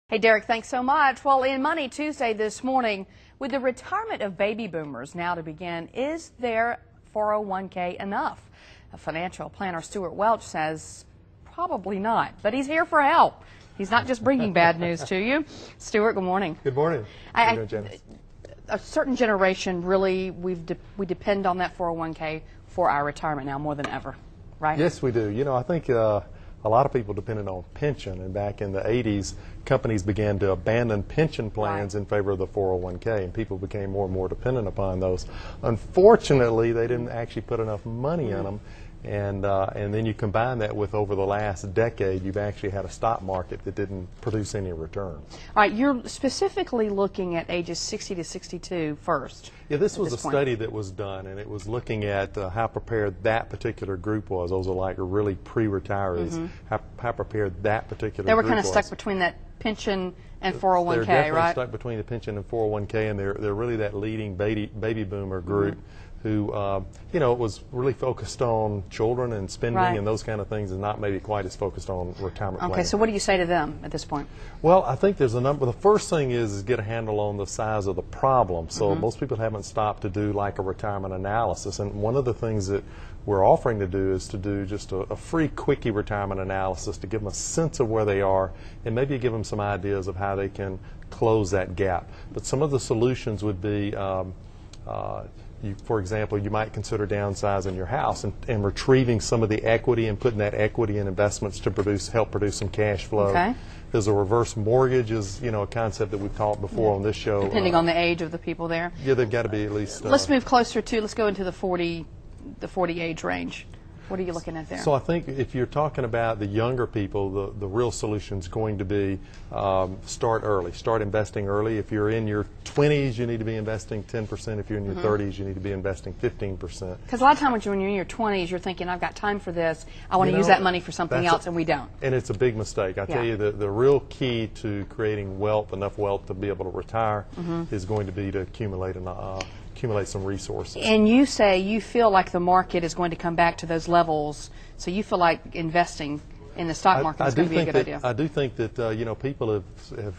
Hey, Derek, thanks so much. Well, in Money Tuesday this morning, with the retirement of baby boomers now to begin, is their 401k enough? A financial planner, Stuart Welch, says probably not, but he's here for help. He's not just bringing bad news to you. Stuart, good morning. Good morning. How you doing, Janice? A certain generation, really, we depend on that 401k for our retirement now more than ever, right? Yes, we do. You know, I think a lot of people depended on pension, and back in the 80s, companies began to abandon pension plans in favor of the 401k, and people became more and more dependent upon those. Unfortunately, they didn't actually put enough money in them, and then you combine that with over the last decade, you've actually had a stock market that didn't produce any returns. All right, you're specifically looking at ages 60 to 62 first. Yeah, this was a study that was done, and it was looking at how prepared that particular group was. Those are like really pre-retirees, how prepared that particular group was. They were kind of stuck between that pension and 401k, they're definitely right? stuck between the pension and 401k, and they're really that leading baby boomer group who, you know, was really focused on children and spending and those kind of things, and not maybe quite as focused on retirement planning. Okay, so what do you say to them at this point? Well, I think there's a number. The first thing is get a handle on the size of the problem. So most people haven't stopped to do like a retirement analysis, and one of the things that we're offering to do is to do just a free quickie retirement analysis to give them a sense of where they are and maybe give them some ideas of how they can close that gap. But some of the solutions would be for example, you might consider downsizing your house and retrieving some of the equity and putting that equity in investments to help produce some cash flow. Okay. There's a reverse mortgage, is a concept that we've talked before on this show. Depending on the age of the people there. Yeah, they've got to be at least. Let's move closer to. Let's go into the 40 age range. What are you looking at there? So I think if you're talking about the younger people, the real solution is going to be start early. Start investing early. If you're in your 20s, you need to be investing 10%. If you're in your 30s, you need to be investing 15%. Because a lot of times when you're in your 20s, you're thinking, I've got time for this. I want to use that money for something else, and we don't. And it's a big mistake. I tell you, the real key to creating wealth, enough wealth to be able to retire, is going to be to accumulate some resources. And you say you feel like the market is going to come back to those levels, so you feel like investing in the stock market is going to be a good idea. I do think that people have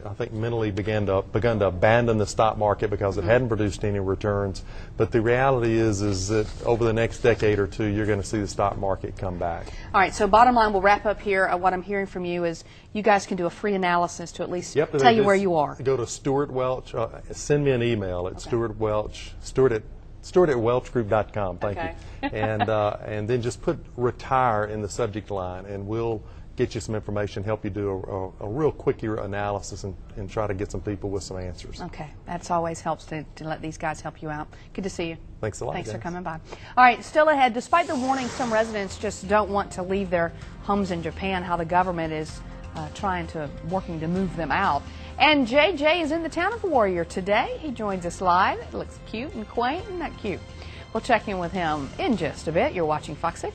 I think mentally begun to abandon the stock market because it hadn't produced any returns. But the reality is that over the next decade or two, you're going to see the stock market come back. All right. So bottom line, we'll wrap up here. What I'm hearing from you is you guys can do a free analysis to at least tell you where you are. Go to Stuart Welch. Send me an email at Stuart Welch. Stuart at welchgroup.com. Thank you. And then just put retire in the subject line, and we'll get you some information, help you do a real quick analysis, and try to get some people with some answers. Okay. That's always helps to let these guys help you out. Good to see you. Thanks a lot. Thanks for coming by. All right. Still ahead, despite the warning, some residents just don't want to leave their homes in Japan, how the government is working to move them out. And JJ is in the town of Warrior today. He joins us live. It looks cute and quaint. Isn't that cute? We'll check in with him in just a bit. You're watching Fox 6.